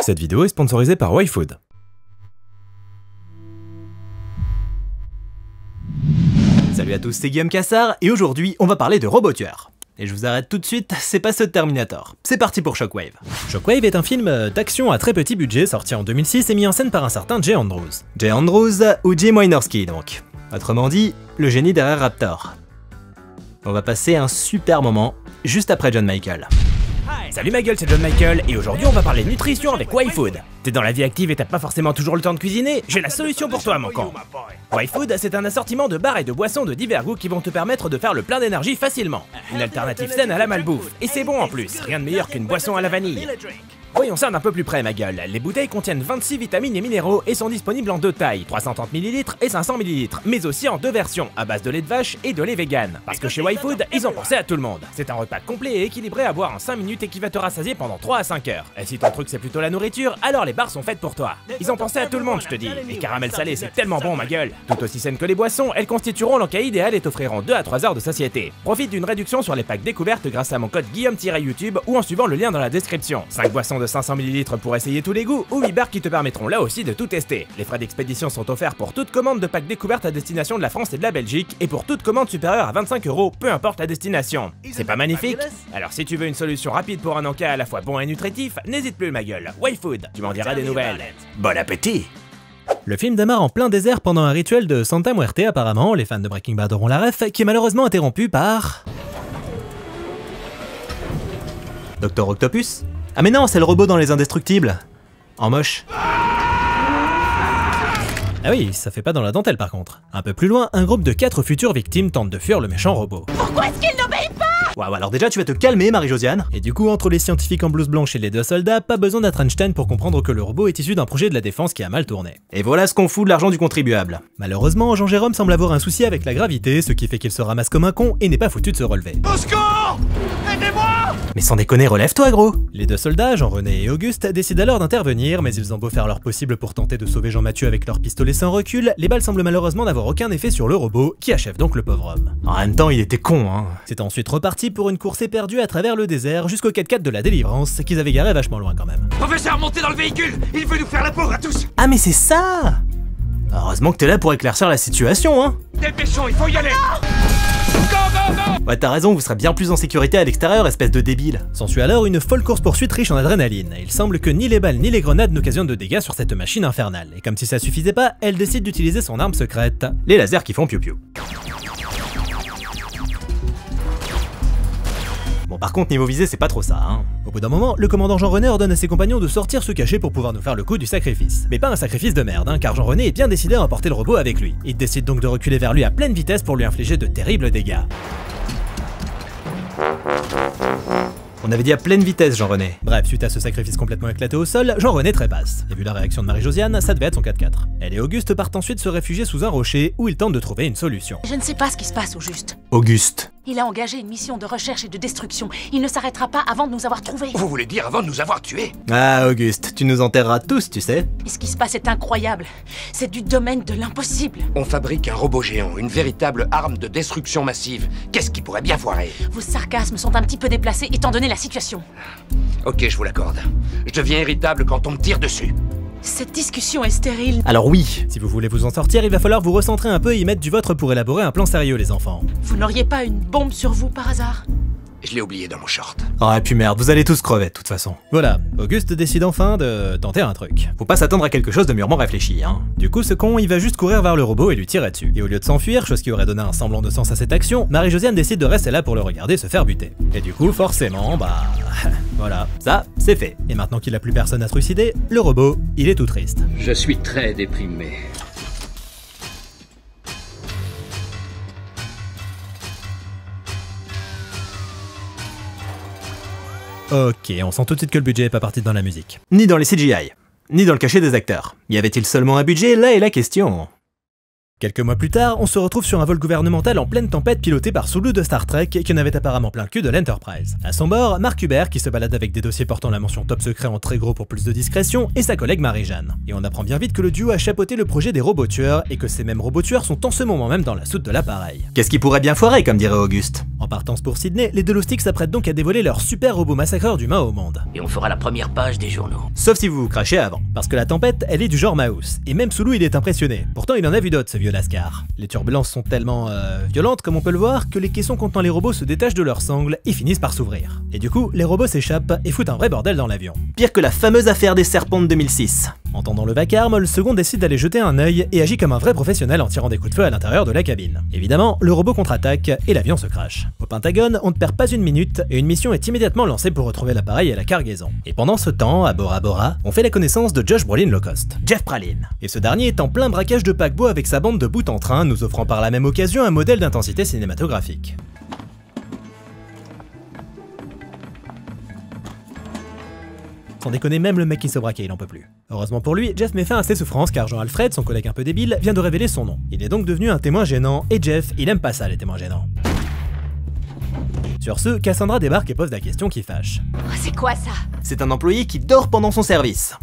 Cette vidéo est sponsorisée par YFood. Salut à tous, c'est Guillaume Cassard et aujourd'hui on va parler de robots tueurs. Et je vous arrête tout de suite, c'est pas ceux de Terminator. C'est parti pour Shockwave. Shockwave est un film d'action à très petit budget sorti en 2006 et mis en scène par un certain Jay Andrews. Jay Andrews ou Jim Wynorski donc. Autrement dit, le génie derrière Raptor. On va passer un super moment juste après John Michael. Salut ma gueule, c'est John Michael et aujourd'hui on va parler nutrition avec YFood. T'es dans la vie active et t'as pas forcément toujours le temps de cuisiner? J'ai la solution pour toi mon con. YFood, c'est un assortiment de bars et de boissons de divers goûts qui vont te permettre de faire le plein d'énergie facilement. Une alternative saine à la malbouffe. Et c'est bon en plus, rien de meilleur qu'une boisson à la vanille. Voyons ça d'un peu plus près ma gueule. Les bouteilles contiennent 26 vitamines et minéraux et sont disponibles en deux tailles, 330 ml et 500 ml, mais aussi en deux versions, à base de lait de vache et de lait vegan. Parce que chez YFood, ils ont pensé à tout le monde. C'est un repas complet et équilibré à boire en 5 minutes et qui va te rassasier pendant 3 à 5 heures. Et si ton truc c'est plutôt la nourriture, alors les bars sont faites pour toi. Ils ont pensé à tout le monde je te dis. Les caramels salés c'est tellement bon ma gueule. Tout aussi saines que les boissons, elles constitueront l'encas idéal et t'offriront 2 à 3 heures de satiété. Profite d'une réduction sur les packs découvertes grâce à mon code Guillaume-YouTube ou en suivant le lien dans la description. 5 boissons de 500 ml pour essayer tous les goûts ou 8 bars qui te permettront là aussi de tout tester. Les frais d'expédition sont offerts pour toute commande de pack découverte à destination de la France et de la Belgique et pour toute commande supérieure à 25 €, peu importe la destination. C'est pas magnifique? Alors si tu veux une solution rapide pour un encas à la fois bon et nutritif, n'hésite plus ma gueule. YFood, tu m'en diras des nouvelles. Bon appétit! Le film démarre en plein désert pendant un rituel de Santa Muerte apparemment, les fans de Breaking Bad auront la ref, qui est malheureusement interrompu par... Dr Octopus? Ah mais non, c'est le robot dans Les Indestructibles. En moche. Ah oui, ça fait pas dans la dentelle par contre. Un peu plus loin, un groupe de 4 futures victimes tente de fuir le méchant robot. Pourquoi est-ce qu'il n'obéit pas? Waouh, alors déjà tu vas te calmer Marie-Josiane. Et du coup, entre les scientifiques en blouse blanche et les 2 soldats, pas besoin d'être Einstein pour comprendre que le robot est issu d'un projet de la défense qui a mal tourné. Et voilà ce qu'on fout de l'argent du contribuable. Malheureusement, Jean-Jérôme semble avoir un souci avec la gravité, ce qui fait qu'il se ramasse comme un con et n'est pas foutu de se relever. Au secours! Aidez-moi! Mais sans déconner, relève-toi gros! Les 2 soldats, Jean-René et Auguste, décident alors d'intervenir, mais ils ont beau faire leur possible pour tenter de sauver Jean-Mathieu avec leur pistolet sans recul, les balles semblent malheureusement n'avoir aucun effet sur le robot, qui achève donc le pauvre homme. En même temps, il était con, hein. C'est ensuite reparti pour une course éperdue à travers le désert jusqu'au 4x4 de la délivrance, qu'ils avaient garé vachement loin quand même. Professeur, montez dans le véhicule! Il veut nous faire la pauvre à tous! Ah mais c'est ça! Heureusement que t'es là pour éclaircir la situation, hein. Dépêchons, il faut y aller! Ouais, t'as raison, vous serez bien plus en sécurité à l'extérieur, espèce de débile. S'ensuit alors une folle course-poursuite riche en adrénaline. Il semble que ni les balles ni les grenades n'occasionnent de dégâts sur cette machine infernale. Et comme si ça suffisait pas, elle décide d'utiliser son arme secrète, les lasers qui font piou-piou. Bon par contre niveau visée c'est pas trop ça hein. Au bout d'un moment, le commandant Jean-René ordonne à ses compagnons de sortir se cacher pour pouvoir nous faire le coup du sacrifice. Mais pas un sacrifice de merde hein, car Jean-René est bien décidé à emporter le robot avec lui. Il décide donc de reculer vers lui à pleine vitesse pour lui infliger de terribles dégâts. On avait dit à pleine vitesse Jean-René. Bref, suite à ce sacrifice complètement éclaté au sol, Jean-René trépasse. Et vu la réaction de Marie-Josiane, ça devait être son 4x4. Elle et Auguste partent ensuite se réfugier sous un rocher où ils tentent de trouver une solution. Je ne sais pas ce qui se passe au juste. Auguste. Il a engagé une mission de recherche et de destruction. Il ne s'arrêtera pas avant de nous avoir trouvés. Vous voulez dire avant de nous avoir tués? Ah Auguste, tu nous enterreras tous, tu sais. Et ce qui se passe est incroyable. C'est du domaine de l'impossible. On fabrique un robot géant, une véritable arme de destruction massive. Qu'est-ce qui pourrait bien foirer? Vos sarcasmes sont un petit peu déplacés étant donné la situation. Ok, je vous l'accorde. Je deviens irritable quand on me tire dessus. Cette discussion est stérile. Alors oui, si vous voulez vous en sortir, il va falloir vous recentrer un peu et y mettre du vôtre pour élaborer un plan sérieux les enfants. Vous n'auriez pas une bombe sur vous par hasard? Je l'ai oublié dans mon short. Ah et puis merde, vous allez tous crever de toute façon. Voilà, Auguste décide enfin de tenter un truc. Faut pas s'attendre à quelque chose de mûrement réfléchi, hein. Du coup, ce con, il va juste courir vers le robot et lui tirer dessus. Et au lieu de s'enfuir, chose qui aurait donné un semblant de sens à cette action, Marie-Josiane décide de rester là pour le regarder se faire buter. Et du coup, forcément, bah... voilà, ça, c'est fait. Et maintenant qu'il a plus personne à trucider, le robot, il est tout triste. Je suis très déprimé. Ok, on sent tout de suite que le budget est pas parti dans la musique. Ni dans les CGI, ni dans le cachet des acteurs. Y avait-il seulement un budget? Là est la question. Quelques mois plus tard, on se retrouve sur un vol gouvernemental en pleine tempête piloté par Sulu de Star Trek qui en avait apparemment plein le cul de l'Enterprise. À son bord, Mark Hubert qui se balade avec des dossiers portant la mention top secret en très gros pour plus de discrétion et sa collègue Marie-Jeanne. Et on apprend bien vite que le duo a chapeauté le projet des robots tueurs et que ces mêmes robots tueurs sont en ce moment même dans la soute de l'appareil. Qu'est-ce qui pourrait bien foirer comme dirait Auguste? En partance pour Sydney, les Delostic s'apprêtent donc à dévoiler leur super robot massacreur d'humains au monde. Et on fera la première page des journaux. Sauf si vous vous crachez avant, parce que la tempête, elle est du genre Mouse, et même sous l'eau il est impressionné. Pourtant il en a vu d'autres ce vieux lascar. Les turbulences sont tellement violentes comme on peut le voir que les caissons contenant les robots se détachent de leurs sangles et finissent par s'ouvrir. Et du coup, les robots s'échappent et foutent un vrai bordel dans l'avion. Pire que la fameuse affaire des serpents de 2006. Entendant le vacarme, le second décide d'aller jeter un œil et agit comme un vrai professionnel en tirant des coups de feu à l'intérieur de la cabine. Évidemment, le robot contre-attaque et l'avion se crache. Au Pentagone, on ne perd pas une minute et une mission est immédiatement lancée pour retrouver l'appareil et la cargaison. Et pendant ce temps, à Bora Bora, on fait la connaissance de Josh Brolin Low Cost, Jeff Praline. Et ce dernier est en plein braquage de paquebot avec sa bande de bout en train, nous offrant par la même occasion un modèle d'intensité cinématographique. Sans déconner, même le mec qui se braquait, il en peut plus. Heureusement pour lui, Jeff met fin à ses souffrances car Jean-Alfred, son collègue un peu débile, vient de révéler son nom. Il est donc devenu un témoin gênant, et Jeff, il aime pas ça les témoins gênants. Sur ce, Cassandra débarque et pose la question qui fâche. Oh, c'est quoi ça? C'est un employé qui dort pendant son service.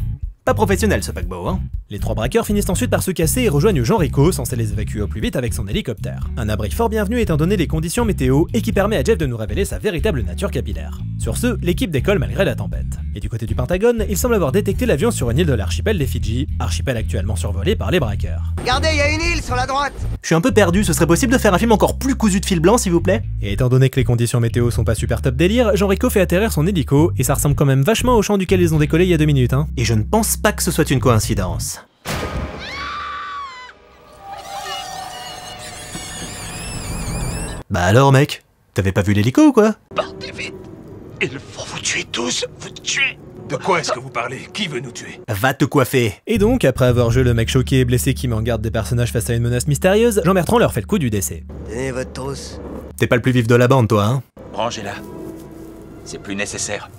Pas professionnel ce paquebot, hein. Les trois braqueurs finissent ensuite par se casser et rejoignent Jean Rico, censé les évacuer au plus vite avec son hélicoptère. Un abri fort bienvenu étant donné les conditions météo et qui permet à Jeff de nous révéler sa véritable nature capillaire. Sur ce, l'équipe décolle malgré la tempête. Et du côté du Pentagone, il semble avoir détecté l'avion sur une île de l'archipel des Fidji, archipel actuellement survolé par les braqueurs. Regardez, il y a une île sur la droite. Je suis un peu perdu, ce serait possible de faire un film encore plus cousu de fil blanc s'il vous plaît? Et étant donné que les conditions météo sont pas super top délire, Jean Rico fait atterrir son hélico et ça ressemble quand même vachement au champ duquel ils ont décollé il y a 2 minutes, hein. Et je ne pense pas que ce soit une coïncidence. Bah alors mec, t'avais pas vu l'hélico ou quoi? Partez vite. Ils vont vous tuer tous, vous tuer. De quoi est-ce que vous parlez? Qui veut nous tuer? Va te coiffer. Et donc, après avoir joué le mec choqué et blessé qui met en garde des personnages face à une menace mystérieuse, Jean Bertrand leur fait le coup du décès. Tenez votre trousse. T'es pas le plus vif de la bande toi, hein? Rangez-la. C'est plus nécessaire.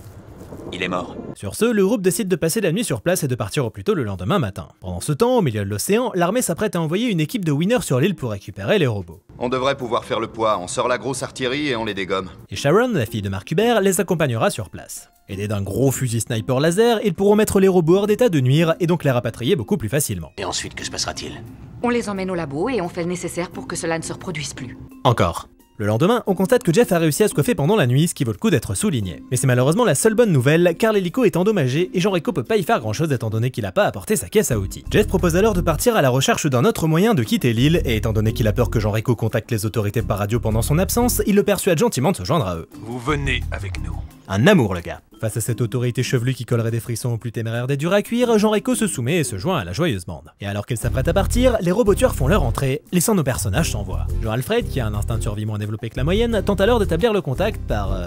Il est mort. Sur ce, le groupe décide de passer la nuit sur place et de partir au plus tôt le lendemain matin. Pendant ce temps, au milieu de l'océan, l'armée s'apprête à envoyer une équipe de Winner sur l'île pour récupérer les robots. On devrait pouvoir faire le poids, on sort la grosse artillerie et on les dégomme. Et Sharon, la fille de Mark Hubert, les accompagnera sur place. Aidés d'un gros fusil sniper laser, ils pourront mettre les robots hors d'état de nuire et donc les rapatrier beaucoup plus facilement. Et ensuite, que se passera-t-il? On les emmène au labo et on fait le nécessaire pour que cela ne se reproduise plus. Encore. Le lendemain, on constate que Jeff a réussi à se coiffer pendant la nuit, ce qui vaut le coup d'être souligné. Mais c'est malheureusement la seule bonne nouvelle, car l'hélico est endommagé et Jean Rico peut pas y faire grand chose étant donné qu'il a pas apporté sa caisse à outils. Jeff propose alors de partir à la recherche d'un autre moyen de quitter l'île, et étant donné qu'il a peur que Jean Rico contacte les autorités par radio pendant son absence, il le persuade gentiment de se joindre à eux. Vous venez avec nous. Un amour le gars. Face à cette autorité chevelue qui collerait des frissons aux plus téméraires des durs à cuire, Jean Rico se soumet et se joint à la joyeuse bande. Et alors qu'ils s'apprêtent à partir, les robots tueurs font leur entrée, laissant nos personnages sans voix. Jean-Alfred, qui a un instinct de survie moins développé que la moyenne, tente alors d'établir le contact par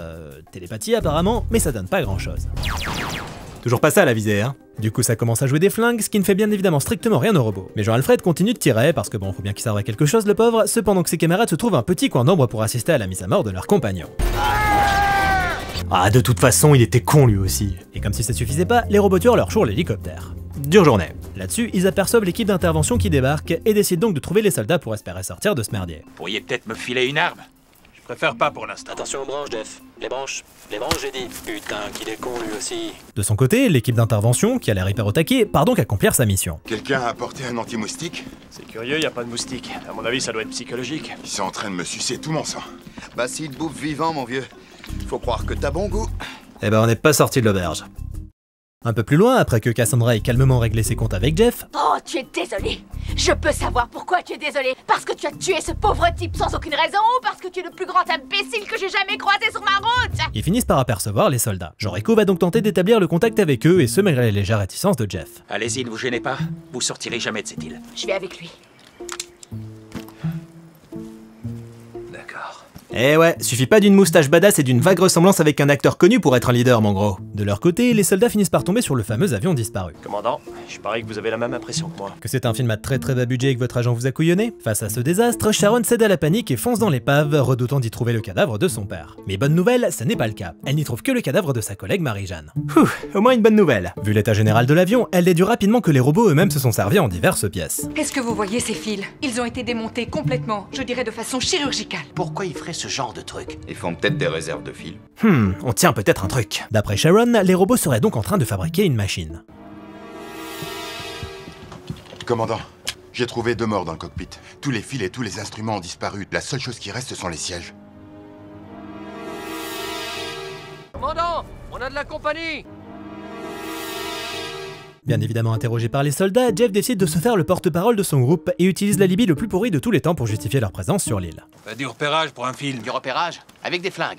télépathie apparemment, mais ça donne pas grand chose. Toujours pas ça la visée, hein. Du coup ça commence à jouer des flingues, ce qui ne fait bien évidemment strictement rien aux robots. Mais Jean-Alfred continue de tirer, parce que bon, faut bien qu'il serve à quelque chose le pauvre, cependant que ses camarades se trouvent un petit coin d'ombre pour assister à la mise à mort de leur compagnon. Ah, de toute façon, il était con lui aussi. Et comme si ça suffisait pas, les robots tueurs leur chourent l'hélicoptère. Dure journée. Là-dessus, ils aperçoivent l'équipe d'intervention qui débarque et décident donc de trouver les soldats pour espérer sortir de ce merdier. Vous pourriez peut-être me filer une arme? Je préfère pas pour l'instant. Attention aux branches, Jeff. Les branches, j'ai dit. Putain, qu'il est con lui aussi. De son côté, l'équipe d'intervention, qui a l'air hyper au taquet, part donc accomplir sa mission. Quelqu'un a apporté un anti-moustique? C'est curieux, y a pas de moustique. À mon avis, ça doit être psychologique. Ils sont en train de me sucer tout mon sang. Bah s'ils te bouffent vivant, mon vieux. Faut croire que t'as bon goût. Eh ben on n'est pas sorti de l'auberge. Un peu plus loin, après que Cassandra ait calmement réglé ses comptes avec Jeff... Oh, tu es désolé. Je peux savoir pourquoi tu es désolé. Parce que tu as tué ce pauvre type sans aucune raison ou parce que tu es le plus grand imbécile que j'ai jamais croisé sur ma route. Ils finissent par apercevoir les soldats. Jean Rico va donc tenter d'établir le contact avec eux, et ce malgré les légères réticences de Jeff. Allez-y, ne vous gênez pas. Vous sortirez jamais de cette île. Je vais avec lui. D'accord. Eh ouais, suffit pas d'une moustache badass et d'une vague ressemblance avec un acteur connu pour être un leader, mon gros. De leur côté, les soldats finissent par tomber sur le fameux avion disparu. Commandant, je parie que vous avez la même impression que moi. Que c'est un film à très bas budget et que votre agent vous a couillonné? Face à ce désastre, Sharon cède à la panique et fonce dans l'épave, redoutant d'y trouver le cadavre de son père. Mais bonne nouvelle, ça n'est pas le cas. Elle n'y trouve que le cadavre de sa collègue Marie-Jeanne. Au moins une bonne nouvelle. Vu l'état général de l'avion, elle déduit rapidement que les robots eux-mêmes se sont servis en diverses pièces. Est-ce que vous voyez ces fils? Ils ont été démontés complètement, je dirais de façon chirurgicale. Pourquoi il ferait ce genre de truc? Ils font peut-être des réserves de fil. On tient peut-être un truc. D'après Sharon, les robots seraient donc en train de fabriquer une machine. Commandant, j'ai trouvé 2 morts dans le cockpit. Tous les fils et tous les instruments ont disparu. La seule chose qui reste, ce sont les sièges. Commandant, on a de la compagnie. Bien évidemment interrogé par les soldats, Jeff décide de se faire le porte-parole de son groupe et utilise l'alibi le plus pourri de tous les temps pour justifier leur présence sur l'île. Du repérage pour un film. Du repérage avec des flingues.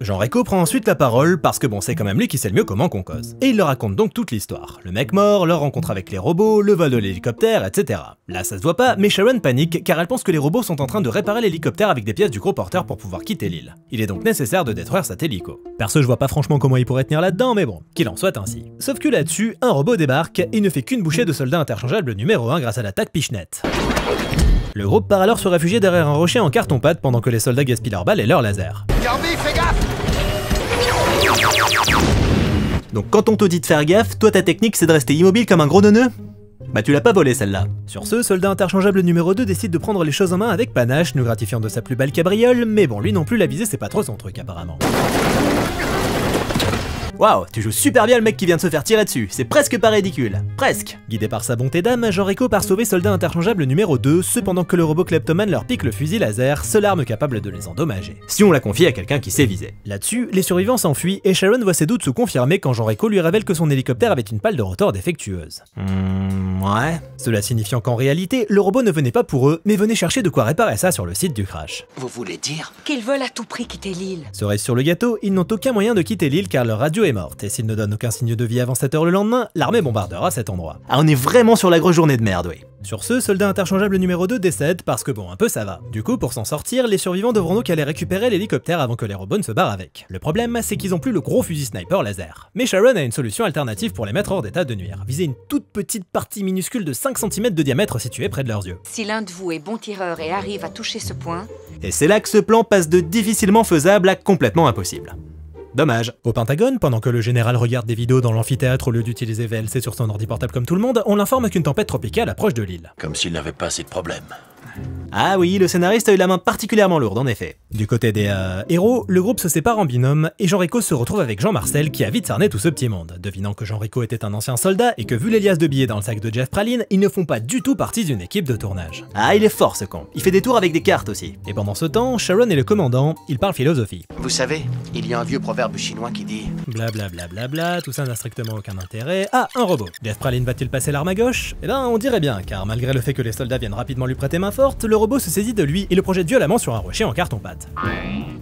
Jean Reno prend ensuite la parole parce que bon, c'est quand même lui qui sait le mieux comment qu'on cause. Et il leur raconte donc toute l'histoire. Le mec mort, leur rencontre avec les robots, le vol de l'hélicoptère, etc. Là ça se voit pas, mais Sharon panique car elle pense que les robots sont en train de réparer l'hélicoptère avec des pièces du gros porteur pour pouvoir quitter l'île. Il est donc nécessaire de détruire cet hélico. Perso je vois pas franchement comment il pourrait tenir là-dedans, mais bon, qu'il en soit ainsi. Sauf que là-dessus, un robot débarque et ne fait qu'une bouchée de soldat interchangeable numéro 1 grâce à l'attaque Pichenette. Le groupe part alors se réfugier derrière un rocher en carton-pâte pendant que les soldats gaspillent leurs balles et leurs lasers. Kirby, fais gaffe! Donc quand on te dit de faire gaffe, toi ta technique c'est de rester immobile comme un gros neuneu? Bah tu l'as pas volé celle-là. Sur ce, soldat interchangeable numéro 2 décide de prendre les choses en main avec panache, nous gratifiant de sa plus belle cabriole, mais bon lui non plus la visée c'est pas trop son truc apparemment. Waouh, tu joues super bien le mec qui vient de se faire tirer dessus, c'est presque pas ridicule. Presque. Guidé par sa bonté d'âme, Jean Reno part sauver soldat interchangeable numéro 2, cependant que le robot kleptomane leur pique le fusil laser, seule arme capable de les endommager. Si on la confie à quelqu'un qui sait viser. Là-dessus, les survivants s'enfuient et Sharon voit ses doutes se confirmer quand Jean Reno lui révèle que son hélicoptère avait une pale de rotor défectueuse. Ouais. Cela signifiant qu'en réalité, le robot ne venait pas pour eux, mais venait chercher de quoi réparer ça sur le site du crash. Vous voulez dire qu'ils veulent à tout prix quitter l'île. Cerise sur le gâteau, ils n'ont aucun moyen de quitter l'île car leur radio est morte, et s'ils ne donnent aucun signe de vie avant 7 h le lendemain, l'armée bombardera cet endroit. Ah, on est vraiment sur la grosse journée de merde, oui. Sur ce, soldat interchangeable numéro 2 décède parce que bon, un peu ça va. Du coup, pour s'en sortir, les survivants devront donc aller récupérer l'hélicoptère avant que les robots ne se barrent avec. Le problème, c'est qu'ils ont plus le gros fusil sniper laser. Mais Sharon a une solution alternative pour les mettre hors d'état de nuire. Viser une toute petite partie minuscule de 5 cm de diamètre située près de leurs yeux. Si l'un de vous est bon tireur et arrive à toucher ce point... Et c'est là que ce plan passe de difficilement faisable à complètement impossible. Dommage. Au Pentagone, pendant que le général regarde des vidéos dans l'amphithéâtre au lieu d'utiliser VLC sur son ordi portable comme tout le monde, on l'informe qu'une tempête tropicale approche de l'île. Comme s'il n'avait pas assez de problèmes. Ah oui, le scénariste a eu la main particulièrement lourde en effet. Du côté des héros, le groupe se sépare en binôme et Jean Reno se retrouve avec Jean Marcel qui a vite cerné tout ce petit monde. Devinant que Jean Reno était un ancien soldat et que vu les liasses de billets dans le sac de Jeff Praline, ils ne font pas du tout partie d'une équipe de tournage. Ah, il est fort ce con. Il fait des tours avec des cartes aussi. Et pendant ce temps, Sharon et le commandant, ils parlent philosophie. Vous savez, il y a un vieux proverbe chinois qui dit... Blablabla, tout ça n'a strictement aucun intérêt. Ah, un robot. Jeff Praline va-t-il passer l'arme à gauche? Eh ben, on dirait bien, car malgré le fait que les soldats viennent rapidement lui prêter main forte, le robot se saisit de lui et le projette violemment sur un rocher en carton-pâte.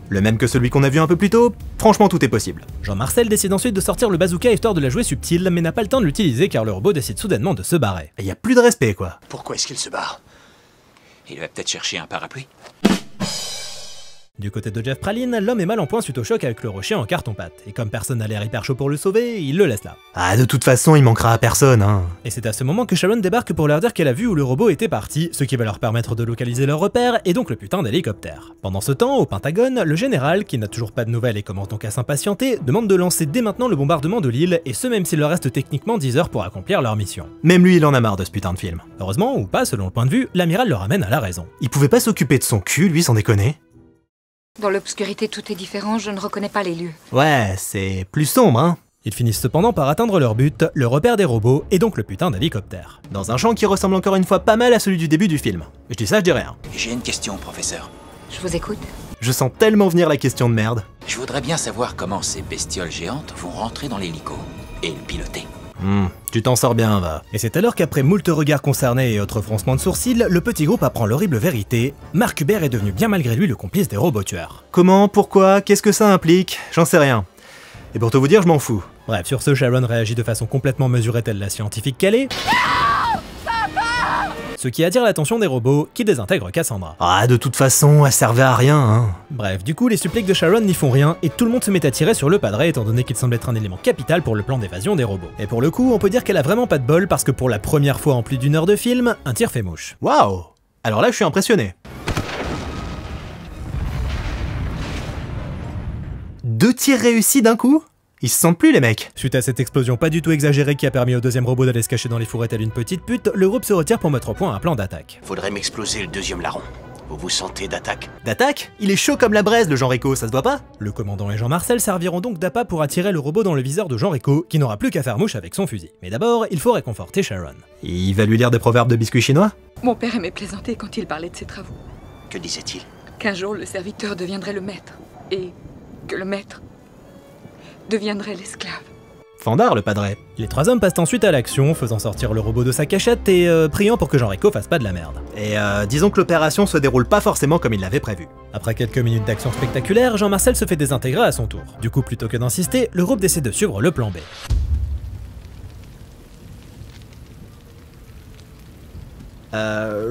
Le même que celui qu'on a vu un peu plus tôt, franchement tout est possible. Jean Marcel décide ensuite de sortir le bazooka histoire de la jouer subtile, mais n'a pas le temps de l'utiliser car le robot décide soudainement de se barrer. Et y a plus de respect quoi. Pourquoi est-ce qu'il se barre? Il va peut-être chercher un parapluie. Du côté de Jeff Praline, l'homme est mal en point suite au choc avec le rocher en carton-pâte, et comme personne n'a l'air hyper chaud pour le sauver, il le laisse là. Ah, de toute façon, il manquera à personne, hein. Et c'est à ce moment que Sharon débarque pour leur dire qu'elle a vu où le robot était parti, ce qui va leur permettre de localiser leur repère, et donc le putain d'hélicoptère. Pendant ce temps, au Pentagone, le général, qui n'a toujours pas de nouvelles et commence donc à s'impatienter, demande de lancer dès maintenant le bombardement de l'île, et ce même s'il leur reste techniquement 10 heures pour accomplir leur mission. Même lui, il en a marre de ce putain de film. Heureusement, ou pas selon le point de vue, l'amiral le ramène à la raison. Il pouvait pas s'occuper de son cul, lui, sans déconner. Dans l'obscurité, tout est différent, je ne reconnais pas les lieux. Ouais, c'est plus sombre, hein. Ils finissent cependant par atteindre leur but, le repère des robots, et donc le putain d'hélicoptère. Dans un champ qui ressemble encore une fois pas mal à celui du début du film. Je dis ça, je dis rien. J'ai une question, professeur. Je vous écoute. Je sens tellement venir la question de merde. Je voudrais bien savoir comment ces bestioles géantes vont rentrer dans l'hélico et le piloter. Tu t'en sors bien, va. Et c'est alors qu'après moult regards concernés et autres froncements de sourcils, le petit groupe apprend l'horrible vérité. Mark Hubert est devenu bien malgré lui le complice des robots tueurs. Comment? Pourquoi? Qu'est-ce que ça implique? J'en sais rien. Et pour tout vous dire, je m'en fous. Bref, sur ce, Sharon réagit de façon complètement mesurée telle la scientifique qu'elle est. Ce qui attire l'attention des robots, qui désintègrent Cassandra. Ah, de toute façon, elle servait à rien, hein. Bref, du coup, les suppliques de Sharon n'y font rien, et tout le monde se met à tirer sur le padré, étant donné qu'il semble être un élément capital pour le plan d'évasion des robots. Et pour le coup, on peut dire qu'elle a vraiment pas de bol, parce que pour la première fois en plus d'1 heure de film, un tir fait mouche. Waouh! Alors là, je suis impressionné. 2 tirs réussis d'un coup? Ils se sentent plus les mecs. Suite à cette explosion pas du tout exagérée qui a permis au deuxième robot d'aller se cacher dans les fourrés telle une petite pute, le groupe se retire pour mettre au point un plan d'attaque. Faudrait m'exploser le deuxième larron. Vous vous sentez d'attaque? D'attaque? Il est chaud comme la braise le Jean Reno, ça se voit pas? Le commandant et Jean Marcel serviront donc d'appât pour attirer le robot dans le viseur de Jean Reno, qui n'aura plus qu'à faire mouche avec son fusil. Mais d'abord, il faut réconforter Sharon. Il va lui lire des proverbes de biscuits chinois? Mon père aimait plaisanter quand il parlait de ses travaux. Que disait-il? Qu'un jour le serviteur deviendrait le maître. Et que le maître deviendrait l'esclave. Fandard le padré. Les trois hommes passent ensuite à l'action, faisant sortir le robot de sa cachette et priant pour que Jean-Rico fasse pas de la merde. Et disons que l'opération se déroule pas forcément comme il l'avait prévu. Après quelques minutes d'action spectaculaire, Jean-Marcel se fait désintégrer à son tour. Du coup, plutôt que d'insister, le groupe décide de suivre le plan B.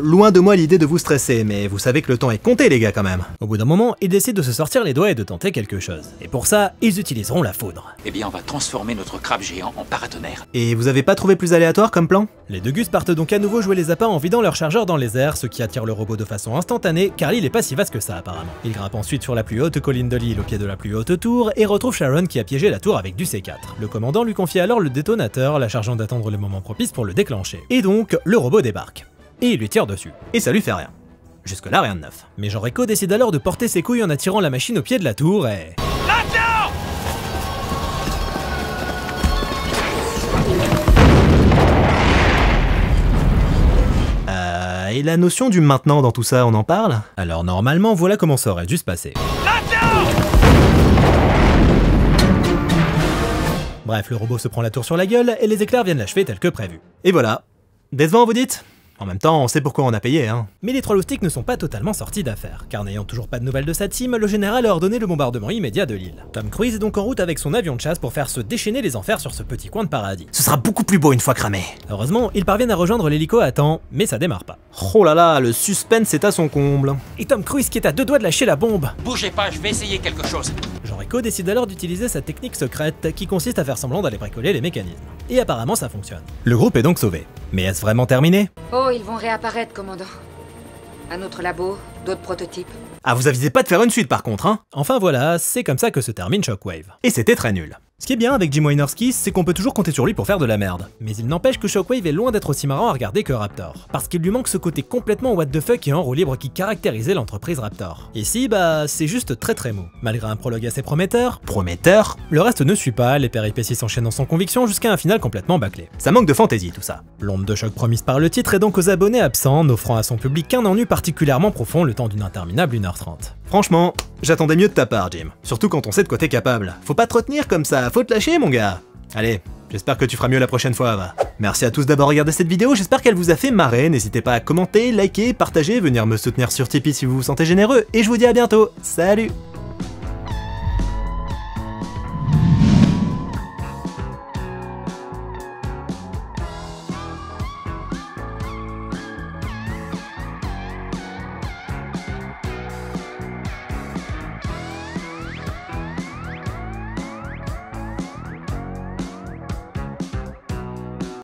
Loin de moi l'idée de vous stresser, mais vous savez que le temps est compté les gars quand même. Au bout d'un moment, ils décident de se sortir les doigts et de tenter quelque chose. Et pour ça, ils utiliseront la foudre. Eh bien, on va transformer notre crabe géant en paratonnerre. Et vous avez pas trouvé plus aléatoire comme plan? Les deux gus partent donc à nouveau jouer les appâts en vidant leur chargeur dans les airs, ce qui attire le robot de façon instantanée, car l'île est pas si vaste que ça apparemment. Ils grimpent ensuite sur la plus haute colline de l'île au pied de la plus haute tour, et retrouvent Sharon qui a piégé la tour avec du C4. Le commandant lui confie alors le détonateur, la chargeant d'attendre le moment propice pour le déclencher. Et donc, le robot débarque. Et il lui tire dessus. Et ça lui fait rien. Jusque-là, rien de neuf. Mais Jean-Rico décide alors de porter ses couilles en attirant la machine au pied de la tour et... Et la notion du maintenant dans tout ça, on en parle? Alors normalement, voilà comment ça aurait dû se passer. Bref, le robot se prend la tour sur la gueule et les éclairs viennent l'achever tel que prévu. Et voilà. Décevant, vous dites? En même temps, on sait pourquoi on a payé, hein. Mais les trois loustiques ne sont pas totalement sortis d'affaire, car n'ayant toujours pas de nouvelles de sa team, le général a ordonné le bombardement immédiat de l'île. Tom Cruise est donc en route avec son avion de chasse pour faire se déchaîner les enfers sur ce petit coin de paradis. Ce sera beaucoup plus beau une fois cramé. Heureusement, ils parviennent à rejoindre l'hélico à temps, mais ça démarre pas. Oh là là, le suspense est à son comble. Et Tom Cruise qui est à deux doigts de lâcher la bombe. Bougez pas, je vais essayer quelque chose. Jean-Rico décide alors d'utiliser sa technique secrète qui consiste à faire semblant d'aller bricoler les mécanismes. Et apparemment ça fonctionne. Le groupe est donc sauvé. Mais est-ce vraiment terminé? Oh, ils vont réapparaître, commandant. Un autre labo, d'autres prototypes. Ah, vous avisez pas de faire une suite par contre, hein? Enfin voilà, c'est comme ça que se termine Shockwave. Et c'était très nul. Ce qui est bien avec Jim Wynorski, c'est qu'on peut toujours compter sur lui pour faire de la merde. Mais il n'empêche que Shockwave est loin d'être aussi marrant à regarder que Raptor. Parce qu'il lui manque ce côté complètement what the fuck et en roue libre qui caractérisait l'entreprise Raptor. Ici, bah, c'est juste très mou. Malgré un prologue assez prometteur, le reste ne suit pas, les péripéties s'enchaînent sans conviction jusqu'à un final complètement bâclé. Ça manque de fantaisie tout ça. L'onde de choc promise par le titre est donc aux abonnés absents, n'offrant à son public qu'un ennui particulièrement profond le temps d'une interminable 1h30. Franchement, j'attendais mieux de ta part, Jim. Surtout quand on sait de quoi t'es capable. Faut pas te retenir comme ça, faut te lâcher, mon gars. Allez, j'espère que tu feras mieux la prochaine fois, va. Merci à tous d'avoir regardé cette vidéo, j'espère qu'elle vous a fait marrer. N'hésitez pas à commenter, liker, partager, venir me soutenir sur Tipeee si vous vous sentez généreux. Et je vous dis à bientôt. Salut!